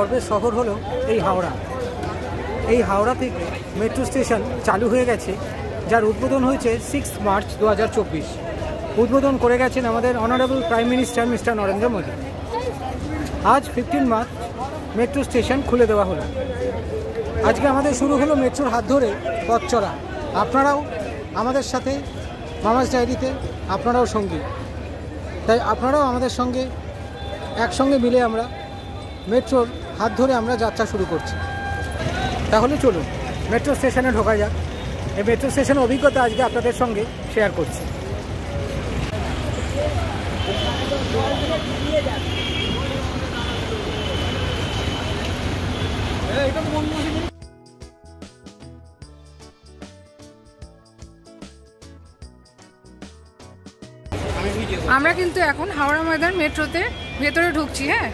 গর্বের শহর হলো এই হাওড়া। এই হাওড়া থেকে মেট্রো স্টেশন চালু হয়ে গেছে, যার উদ্বোধন হয়েছে 6 মার্চ 2024। উদ্বোধন করে গেছেন আমাদের honourable prime minister mister Narendra Modi. আজ 15 মার্চ মেট্রো স্টেশন খুলে দেওয়া হলো। আজকে আমাদের শুরু হলো মেট্রোর হাত ধরে পথ চলা। আপনারাও আমাদের সাথে মামাস ডায়েরিতে আপনারাও সঙ্গী, তাই আপনারাও আমাদের সঙ্গে একসঙ্গে মিলে আমরা মেট্রোর হাত ধরে আমরা যাত্রা শুরু করছি। তাহলে চলুন মেট্রো স্টেশনে ঢোকা যাক। এই মেট্রো স্টেশনের অভিজ্ঞতা আজকে আপনাদের সঙ্গে শেয়ার করছি। আমরা কিন্তু এখন হাওড়া ময়দান মেট্রোতে ভেতরে ঢুকছি। হ্যাঁ,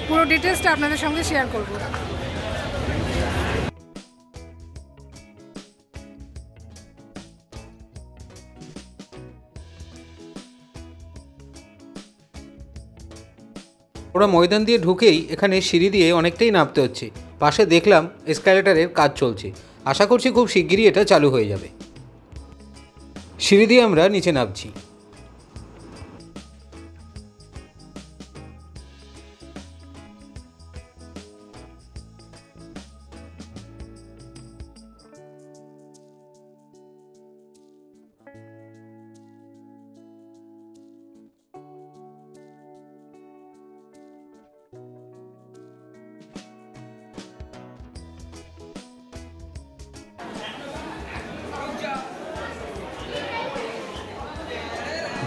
পুরো ডিটেলসটা আপনাদের সঙ্গে শেয়ার করব। ওরা ময়দান দিয়ে ঢুকেই এখানে সিঁড়ি দিয়ে অনেকটাই নামতে হচ্ছে। পাশে দেখলাম এসকালেটারের কাজ চলছে, আশা করছি খুব শিগগিরই এটা চালু হয়ে যাবে। সিঁড়ি দিয়ে আমরা নিচে নামছি।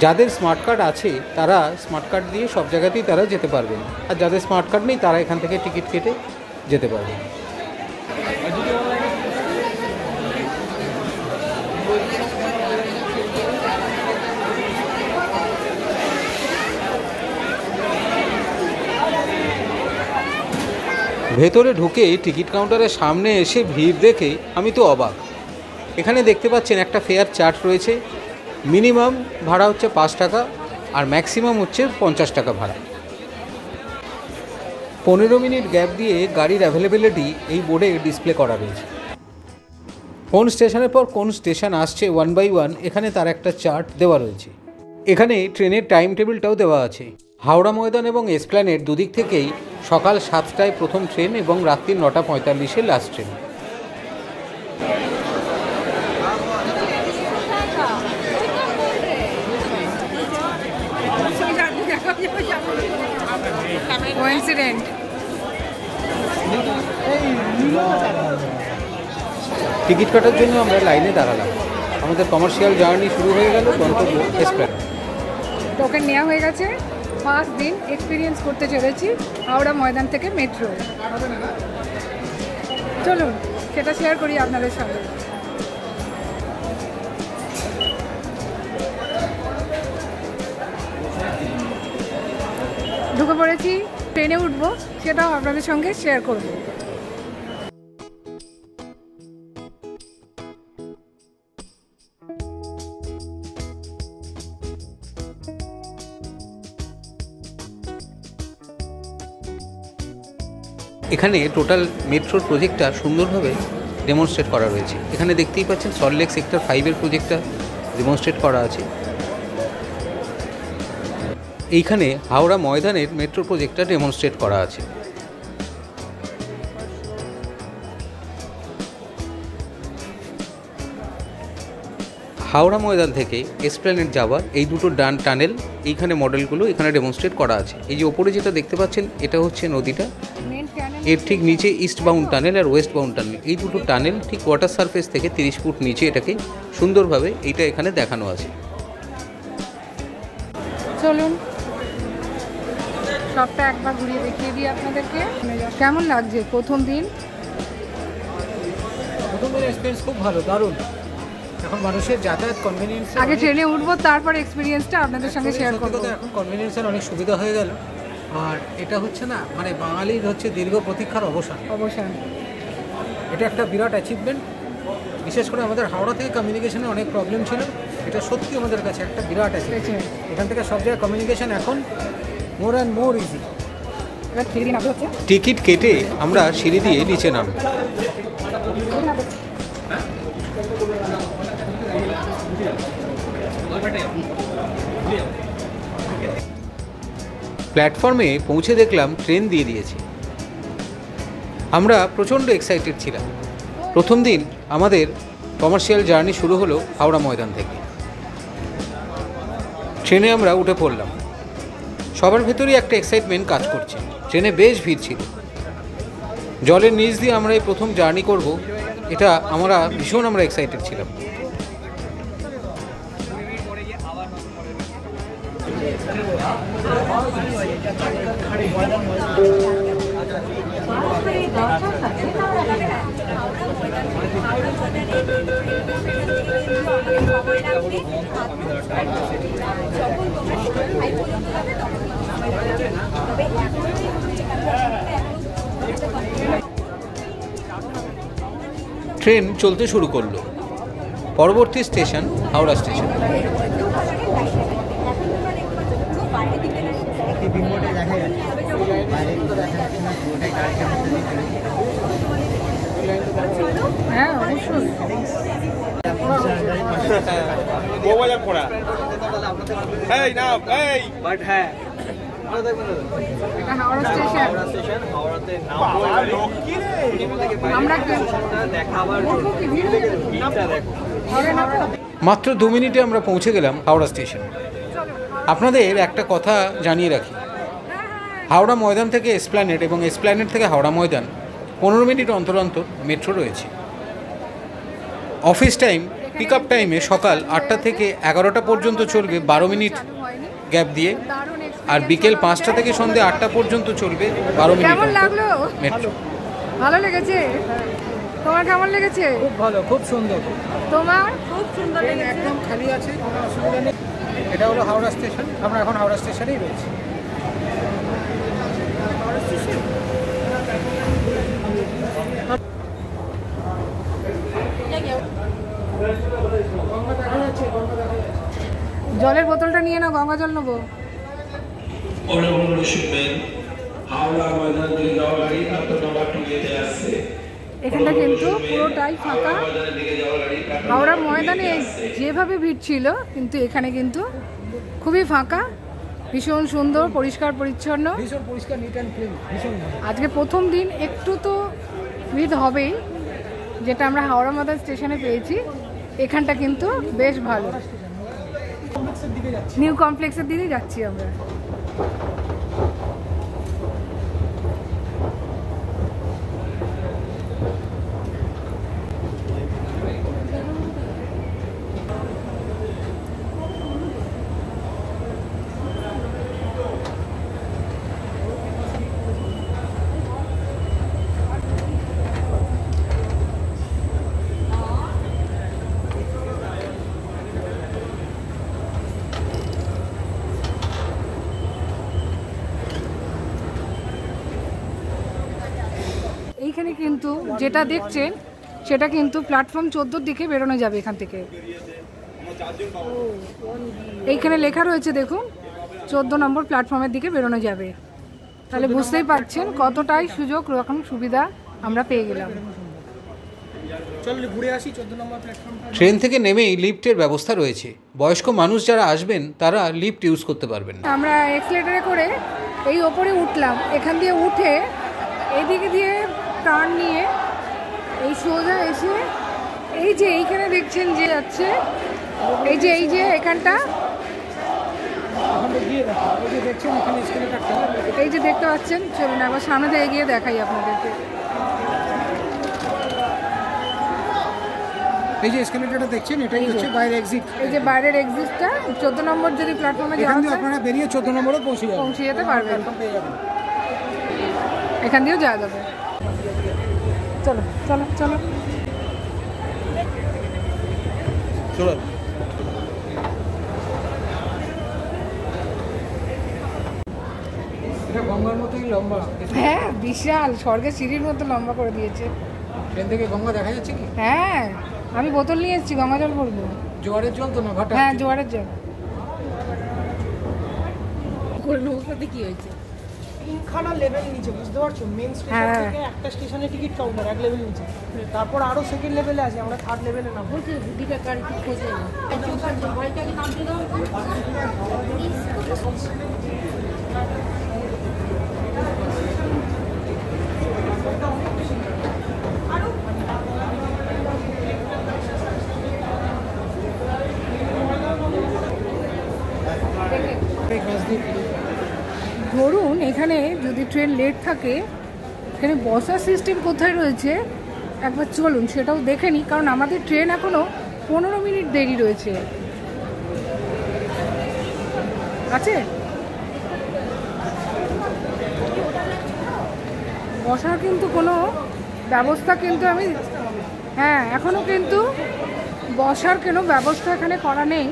যাদের স্মার্ট কার্ড আছে তারা স্মার্ট কার্ড দিয়ে সব জায়গাতেই তারা যেতে পারবেন, আর যাদের স্মার্ট কার্ড নেই তারা এখান থেকে টিকিট কেটে যেতে পারবেন। ভেতরে ঢুকে টিকিট কাউন্টারের সামনে এসে ভিড় দেখে আমি তো অবাক। এখানে দেখতে পাচ্ছেন একটা ফেয়ার চার্ট রয়েছে। মিনিমাম ভাড়া হচ্ছে 5 টাকা আর ম্যাক্সিমাম হচ্ছে 50 টাকা ভাড়া। 15 মিনিট গ্যাপ দিয়ে গাড়ির অ্যাভেলেবিলিটি এই বোর্ডে ডিসপ্লে করা রয়েছে। কোন স্টেশনের পর কোন স্টেশন আসছে 1 বাই 1 এখানে তার একটা চার্ট দেওয়া রয়েছে। এখানে ট্রেনের টাইম টেবিলটাও দেওয়া আছে। হাওড়া ময়দান এবং এসপ্ল্যানেড দুদিক থেকেই সকাল 7টায় প্রথম ট্রেন এবং রাত্রি 9:45-এ লাস্ট ট্রেন। টিকিট কাটার জন্য আমরা লাইনে দাঁড়ালাম। আমাদের কমার্শিয়াল জার্নি শুরু হয়ে গেল গন্তব্য এসপ্ল্যানেড। টোকেন নেওয়া হয়ে গেছে। 5 দিন এক্সপিরিয়েন্স করতে চলেছি হাওড়া ময়দান থেকে মেট্রো। চলুন সেটা শেয়ার করি আপনাদের সঙ্গে। ঢুকে পড়েছি, ট্রেনে উঠবো, সেটাও আপনাদের সঙ্গে শেয়ার করব। এখানে টোটাল মেট্রোর প্রজেক্টটা সুন্দরভাবে ডেমনস্ট্রেট করা রয়েছে। এখানে দেখতেই পাচ্ছেন সল্টলেক সেক্টর 5-এর প্রজেক্টটা ডেমনস্ট্রেট করা আছে। এইখানে হাওড়া ময়দানের মেট্রো প্রজেক্টটা ডেমনস্ট্রেট করা আছে। হাওড়া ময়দান থেকে এসপ্ল্যানেড যাওয়ার এই দুটো টানেল, এইখানে মডেলগুলো এখানে ডেমনস্ট্রেট করা আছে। এই যে ওপরে যেটা দেখতে পাচ্ছেন এটা হচ্ছে নদীটা, এর ঠিক নিচে ইস্ট বাউন্ড টানেল আর ওয়েস্ট বাউন্ড টানেল। এই দুটো টানেল ঠিক ওয়াটার সারফেস থেকে 30 ফুট নিচে এটাকে সুন্দরভাবে এইটা এখানে দেখানো আছে। চলুন সবটা একবার ঘুরিয়ে দেখিয়ে দিই আপনাদেরকে। কেমন লাগছে প্রথম দিন? প্রথম দিনের এক্সপিরিয়েন্স খুব ভালো, দারুণ। এখন মানুষের যাতায়াত কনভেনিয়েন্স, আগে ট্রেনে উঠবো তারপর এক্সপিরিয়েন্সটা আপনাদের সঙ্গে শেয়ার করবো। এখন কনভেনিয়েন্সের অনেক সুবিধা হয়ে গেল। আর এটা হচ্ছে না মানে বাঙালির হচ্ছে দীর্ঘ প্রতীক্ষার অবসান। এটা একটা বিরাট অ্যাচিভমেন্ট। বিশেষ করে আমাদের হাওড়া থেকে কমিউনিকেশনের অনেক প্রবলেম ছিল, এটা সত্যি আমাদের কাছে একটা বিরাট অ্যাচিভমেন্ট। এখান থেকে সব জায়গায় কমিউনিকেশন এখন মোর অ্যান্ড মোর ইজি। এবার সিঁড়ি নামতে হচ্ছে। টিকিট কেটে আমরা সিঁড়ি দিয়ে নিচে নামব। প্ল্যাটফর্মে পৌঁছে দেখলাম ট্রেন দিয়ে দিয়েছে। আমরা প্রচণ্ড এক্সাইটেড ছিলাম। প্রথম দিন আমাদের কমার্শিয়াল জার্নি শুরু হলো হাওড়া ময়দান থেকে। ট্রেনে আমরা উঠে পড়লাম। সবার ভেতরেই একটা এক্সাইটমেন্ট কাজ করছে। ট্রেনে বেশ ভিড় ছিল। জলের নিচ দিয়ে আমরা এই প্রথম জার্নি করব, এটা আমরা ভীষণ এক্সাইটেড ছিলাম। ট্রেন চলতে শুরু করলো। পরবর্তী স্টেশন হাওড়া স্টেশন। হ্যাঁ অবশ্যই। হাওড়া স্টেশন মাত্র 2 মিনিটে আমরা পৌঁছে গেলাম হাওড়া স্টেশন। আপনাদের একটা কথা জানিয়ে রাখি, হাওড়া ময়দান থেকে এসপ্ল্যানেড এবং এসপ্ল্যানেড থেকে হাওড়া ময়দান 15 মিনিট অন্তর অন্তর মেট্রো রয়েছে। অফিস টাইম পিক আপ টাইমে সকাল 8টা থেকে 11টা পর্যন্ত চলবে 12 মিনিট গ্যাপ দিয়ে, আর বিকেল 5টা থেকে সন্ধ্যে 8টা পর্যন্ত চলবে 12 মিনিট মেট্রো। ভালো লেগেছে? তোমার কেমন লেগেছে? খুব ভালো, খুব সুন্দর। তোমার? খুব সুন্দর লেগেছে। একদম খালি আছে, কোনো অসুবিধা নেই। এটা হলো হাওড়া স্টেশন। আমরা এখন হাওড়া স্টেশনেই রয়েছি। জলের বোতলটা নিয়ে নাও, গঙ্গা জল নেবো। এখানটা কিন্তু পুরোটাই ফাঁকা। হাওড়া ময়দানে যেভাবে ভিড় ছিল, কিন্তু এখানে কিন্তু খুবই ফাঁকা, ভীষণ সুন্দর, পরিষ্কার পরিচ্ছন্ন, ভীষণ পরিষ্কার, নিট অ্যান্ড ক্লিন, ভীষণ। আজকে প্রথম দিন একটু তো ভিড় হবেই, যেটা আমরা হাওড়া ময়দান স্টেশনে পেয়েছি। এখানটা কিন্তু বেশ ভালো। নিউ কমপ্লেক্সের দিকে যাচ্ছি আমরা। এইখানে কিন্তু যেটা দেখছেন সেটা কিন্তু প্ল্যাটফর্ম 14 দিকে বেরোনো যাবে এখান থেকে। এইখানে লেখা রয়েছে দেখুন, 14 নম্বর প্ল্যাটফর্মের দিকে বেরোনো যাবে। তাহলে বুঝতেই পারছেন কতটাই সুযোগ রকম সুবিধা আমরা পেয়ে গেলাম। ট্রেন থেকে নেমেই লিফটের ব্যবস্থা রয়েছে। বয়স্ক মানুষ যারা আসবেন তারা লিফট ইউজ করতে পারবেন। আমরা এক্সেলেটরে করে এই ওপরে উঠলাম। এখান দিয়ে উঠে এইদিকে দিয়ে টার্ন নিয়ে এই সোজা এসে এই যে এইখানে দেখছেন যে যাচ্ছে, এই যে এখানটা, এই যে দেখতে পাচ্ছেন। চলুন একবার সামনে দিয়ে এগিয়ে দেখাই আপনাদেরকে। এই যে এসকেলেটরটা দেখছেন, এটাই হচ্ছে বাইরের এক্সিট। এই যে বাইরের এক্সিটটা 14 নম্বর যদি প্ল্যাটফর্মে যাওয়া যায়, আপনারা বেরিয়ে 14 নম্বরে পৌঁছে যেতে পারবেন। এখান দিয়েও যাওয়া যাবে। চলো চলো চলো চলো। এটা গঙ্গার মতোই লম্বা। হ্যাঁ, বিশাল, স্বর্গের সিঁড়ির মতো লম্বা করে দিয়েছে। ট্রেন থেকে গঙ্গা দেখা যাচ্ছে কি? হ্যাঁ, আমি বোতল নিয়ে এসেছি, গঙ্গা জল ভরবো। জোয়ারের জল তো না, ঘাটা? হ্যাঁ, জোয়ারের জল। করে নৌকাতে কি হয়েছে? তিনখানা লেভেল নিচে, বুঝতে পারছো? মেন স্টেশন হ্যাঁ। থেকে একটা স্টেশনে টিকিট কাউন্টার এক লেভেল নিচে, তারপর আরো সেকেন্ড লেভেলে আছে, আমরা থার্ড লেভেলে নামবো। ধরুন এখানে যদি ট্রেন লেট থাকে, এখানে বসার সিস্টেম কোথায় রয়েছে একবার চলুন সেটাও দেখে নিই, কারণ আমাদের ট্রেন এখনও 15 মিনিট দেরি রয়েছে। আছে বসার কিন্তু কোনো ব্যবস্থা কিন্তু আমি, হ্যাঁ এখনও কিন্তু বসার কোনো ব্যবস্থা এখানে করা নেই।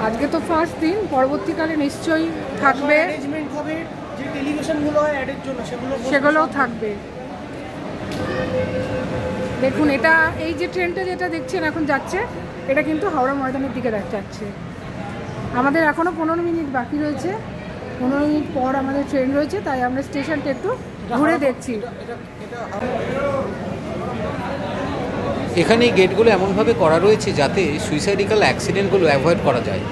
আজকে তো ফার্স্ট দিন, পরবর্তীকালে নিশ্চয়ই থাকবে, অ্যারেঞ্জমেন্ট হবে, যে টেলিভিশনগুলো হয় অ্যাডের জন্য সেগুলোও থাকবে। দেখুন এটা, এই যে ট্রেনটা যেটা দেখছেন এখন যাচ্ছে, এটা কিন্তু হাওড়া ময়দানের দিকে যাচ্ছে। আমাদের এখনও 15 মিনিট বাকি রয়েছে, 15 মিনিট পর আমাদের ট্রেন রয়েছে, তাই আমরা স্টেশনটা একটু ঘুরে দেখছি। এখানে এই গেটগুলো এমনভাবে করা রয়েছে যাতে সুইসাইডিক্যাল অ্যাক্সিডেন্টগুলো অ্যাভয়েড করা যায়,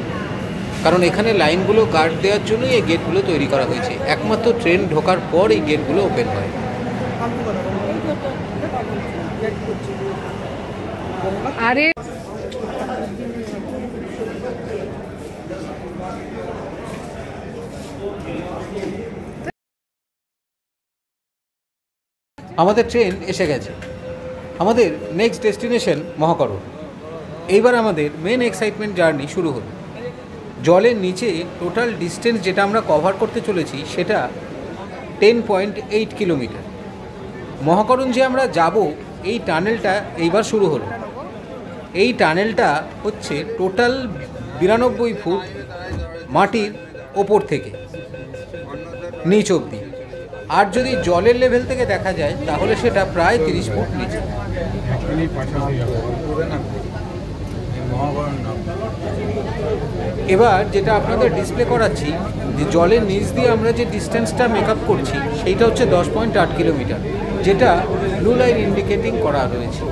কারণ এখানে লাইনগুলো গার্ড দেওয়ার জন্যই এই গেটগুলো তৈরি করা হয়েছে। একমাত্র ট্রেন ঢোকার পর এই গেটগুলো ওপেন হয়। আরে আমাদের ট্রেন এসে গেছে। আমাদের নেক্সট ডেস্টিনেশন মহাকরণ। এইবার আমাদের মেন এক্সাইটমেন্ট জার্নি শুরু হলো। জলের নিচে টোটাল ডিস্টেন্স যেটা আমরা কভার করতে চলেছি সেটা 10.8 কিলোমিটার। মহাকরণ যে আমরা যাব, এই টানেলটা এইবার শুরু হলো। এই টানেলটা হচ্ছে টোটাল 92 ফুট মাটির ওপর থেকে নিচ অবধি, আর যদি জলের লেভেল থেকে দেখা যায় তাহলে সেটা প্রায় 30 ফুট নিচে। এবার যেটা আপনাদের ডিসপ্লে করাচ্ছি, যে জলের নিচ দিয়ে আমরা যে ডিস্টেন্সটা মেকআপ করছি সেইটা হচ্ছে 10.8 কিলোমিটার, যেটা ব্লু লাইন ইন্ডিকেটিং করা রয়েছে।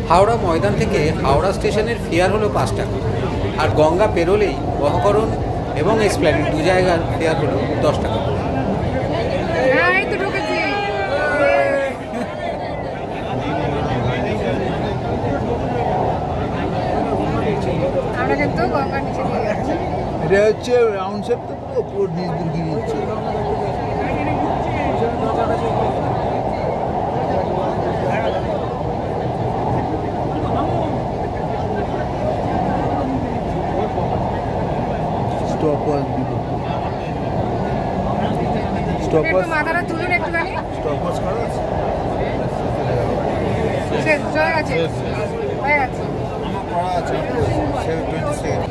হাওড়া ময়দান থেকে হাওড়া স্টেশনের ফেয়ার হলো 5 টাকা, আর গঙ্গা পেরোলেই মহাকরণ এবং এসপ্ল্যানেড দু জায়গার ফেয়ার হলো 10 টাকা। আমরা কিন্তু গঙ্গার নিচে দিয়ে যাচ্ছি। এটা হচ্ছে রাউন্ড শেপ, তো পুরো নিচ দুর্গি দিচ্ছে। স্টপওয়াচ দিব, স্টপওয়াচ, মাথাটা তুলুন একটুখানি। স্টপওয়াচ করা আছে, শেষ হয়ে গেছে, হয়ে গেছে। করা আছে 20 সেকেন্ড।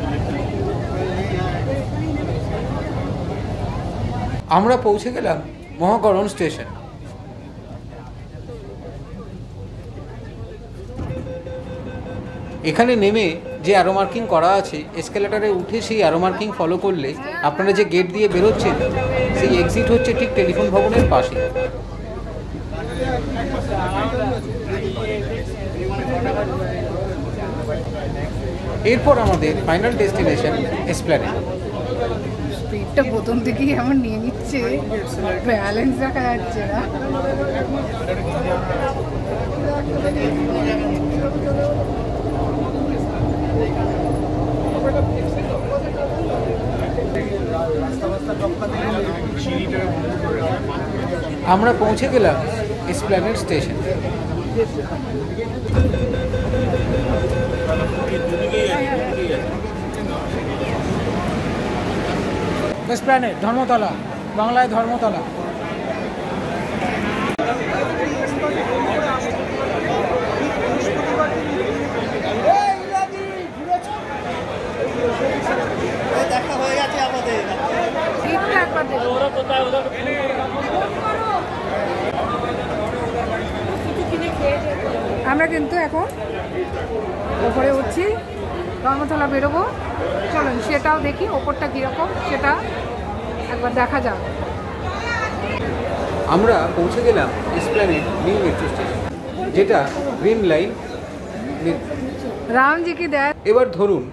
আমরা পৌঁছে গেলাম মহাকরণ স্টেশন। এখানে নেমে যে অ্যারো মার্কিং করা আছে, এসকেলেটারে উঠে সেই অ্যারো মার্কিং ফলো করলে আপনারা যে গেট দিয়ে বেরোচ্ছেন সেই এক্সিট হচ্ছে ঠিক টেলিফোন ভবনের পাশে। এরপর আমাদের ফাইনাল ডেস্টিনেশন এসপ্ল্যানেড। স্পিডটা প্রথম থেকেই আমার নিয়ে নিচ্ছে, ব্যালেন্স রাখা যাচ্ছে না। আমরা পৌঁছে গেলাম এসপ্ল্যানেড স্টেশন। এসপ্ল্যানেড ধর্মতলা, বাংলায় ধর্মতলা। দেখা হয়ে গেছে আমাদের। আমরা কিন্তু এখন ওপরে উঠছি, ধর্মতলা বেরোবো। চলুন সেটাও দেখি ওপরটা কীরকম সেটা একবার দেখা যাক। আমরা পৌঁছে গেলাম এসপ্ল্যানেড নিউ মেট্রো স্টেশন, যেটা গ্রিন লাইন। রামজি কি দেয়। এবার ধরুন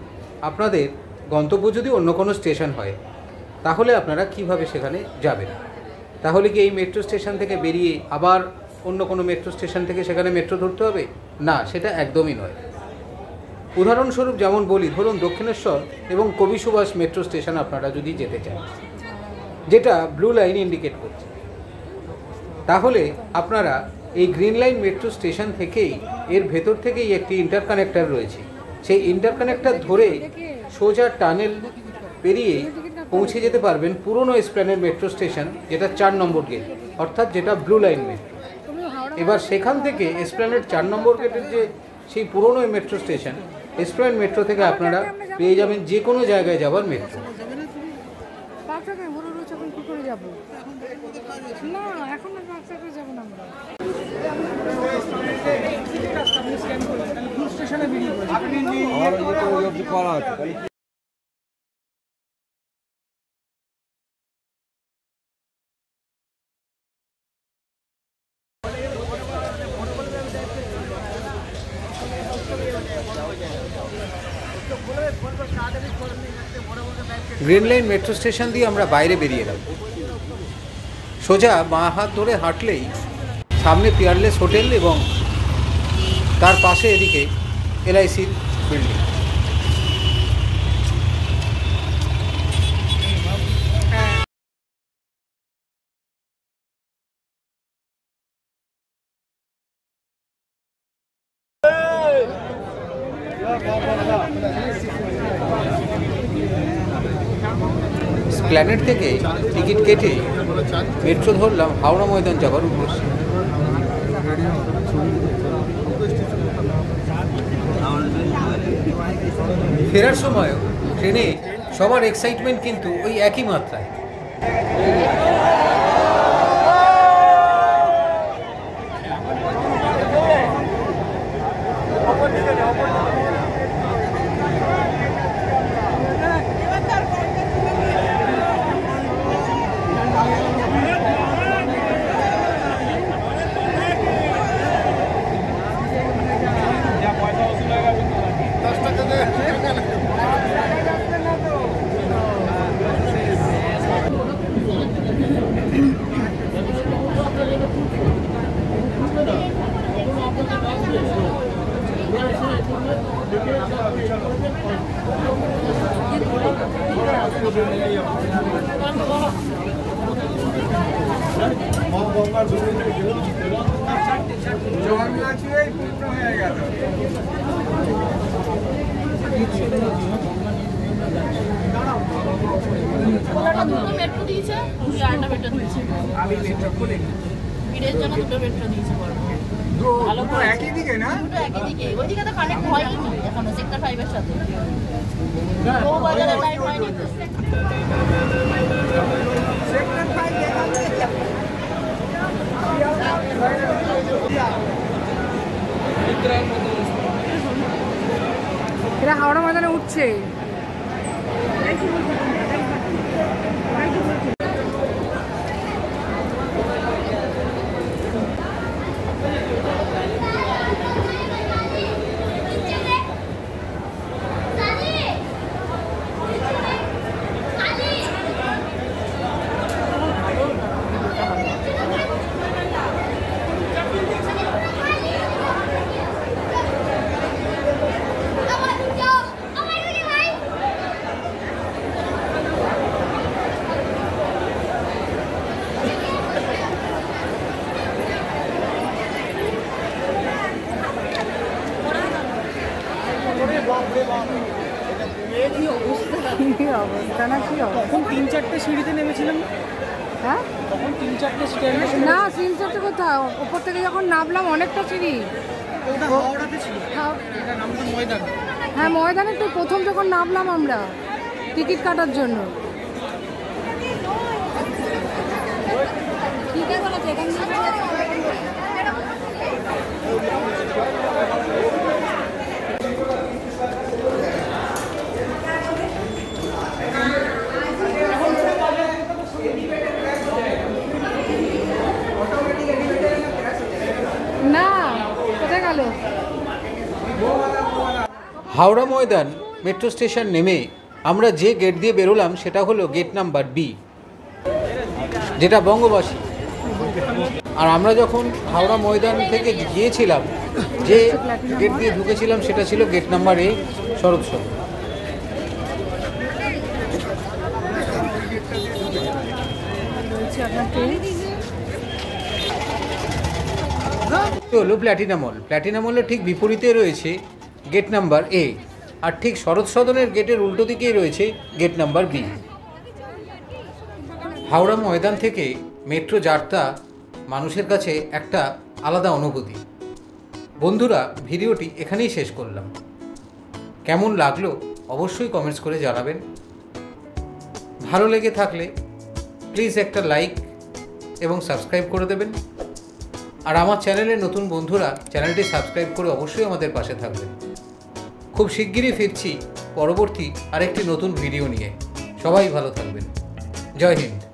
আপনাদের গন্তব্য যদি অন্য কোনো স্টেশন হয়, তাহলে আপনারা কিভাবে সেখানে যাবেন? তাহলে কি এই মেট্রো স্টেশন থেকে বেরিয়ে আবার অন্য কোনো মেট্রো স্টেশন থেকে সেখানে মেট্রো ধরতে হবে? না, সেটা একদমই নয়। উদাহরণস্বরূপ যেমন বলি, ধরুন দক্ষিণেশ্বর এবং কবি সুভাষ মেট্রো স্টেশন আপনারা যদি যেতে চান, যেটা ব্লু লাইন ইন্ডিকেট করছে, তাহলে আপনারা এই গ্রিন লাইন মেট্রো স্টেশন থেকেই এর ভেতর থেকেই একটি ইন্টারকানেক্টর রয়েছে, সেই ইন্টারকানেক্টর ধরে সোজা টানেল পেরিয়ে পৌঁছে যেতে পারবেন পুরনো এসপ্ল্যানেড মেট্রো স্টেশন, যেটা 4 নম্বর গেট, অর্থাৎ যেটা ব্লু লাইন মেট্রো। এবার সেখান থেকে এসপ্ল্যানেড 4 নম্বর গেটের যে সেই পুরনো মেট্রো স্টেশন, এসপ্ল্যানেড মেট্রো থেকে আপনারা পেয়ে যাবেন যে কোনো জায়গায় যাওয়ার মেট্রো। না এখন যাবো না আমরা। স্টেশনে বেরিয়ে পড়েছি। গ্রিন লাইন মেট্রো স্টেশন দিয়ে আমরা বাইরে বেরিয়ে এলাম। সোজা বাঁ হাত ধরে হাঁটলেই সামনে পিয়ারলেস হোটেল এবং তার পাশে এদিকে LICর বিল্ডিং। প্ল্যানেট থেকে টিকিট কেটে মেট্রো ধরলাম হাওড়া ময়দান যাবার উদ্দেশ্যে। ফেরার সময় ট্রেনে সবার এক্সাইটমেন্ট কিন্তু ওই একই মাত্রায়। মেট্রো দিয়েছে, আরেকটা মেট্রো দিয়েছে। আমি মেট্রো খুলে ভিড়ের জন্য দুটো মেট্রো দিয়েছে। ভালো করে একই দিকে না, দুটো একই দিকে। ওইদিকে তো কানেক্ট হয়নি এখনো সেক্টর 5 এর সাথে। ও বাজারে লাইন হয়নি তো। সেক্টর 5 দেখা যাচ্ছে। এরা হাওড়া ময়দানে উঠছে। অবস্থা না কি তখন 3-4টে সিঁড়িতে নেমেছিলাম। হ্যাঁ তখন 3-4টে স্টেশন না, সিনচারটা কোথাও ওপর থেকে যখন নামলাম অনেকটা সিঁড়ি। ওটা হাওড়াতে ছিল, এটা নামটা ময়দান। হ্যাঁ ময়দানে তো প্রথম যখন নামলাম আমরা টিকিট কাটার জন্য। ঠিকই বলেছে এখান থেকে গেল। হাওড়া ময়দান মেট্রো স্টেশন নেমে আমরা যে গেট দিয়ে বেরোলাম সেটা হলো গেট নাম্বার বি, যেটা বঙ্গবাসী। আর আমরা যখন হাওড়া ময়দান থেকে গিয়েছিলাম, যে গেট দিয়ে ঢুকেছিলাম সেটা ছিল গেট নাম্বার এ, শরৎ সদন। হলো প্ল্যাটিনাম হল। প্ল্যাটিনাম হলের ঠিক বিপরীতে রয়েছে গেট নাম্বার এ, আর ঠিক শরৎ সদনের গেটের উল্টো দিকেই রয়েছে gate number B. Howrah Maidan থেকে মেট্রো যাত্রা মানুষের কাছে একটা আলাদা অনুভূতি। বন্ধুরা, ভিডিওটি এখানেই শেষ করলাম। কেমন লাগলো অবশ্যই কমেন্টস করে জানাবেন। ভালো লেগে থাকলে প্লিজ একটা লাইক এবং সাবস্ক্রাইব করে দেবেন। আর আমার চ্যানেলের নতুন বন্ধুরা চ্যানেলটি সাবস্ক্রাইব করে অবশ্যই আমাদের পাশে থাকবেন। খুব শিগগিরই ফিরছি পরবর্তী আরেকটি নতুন ভিডিও নিয়ে। সবাই ভালো থাকবেন। জয় হিন্দ।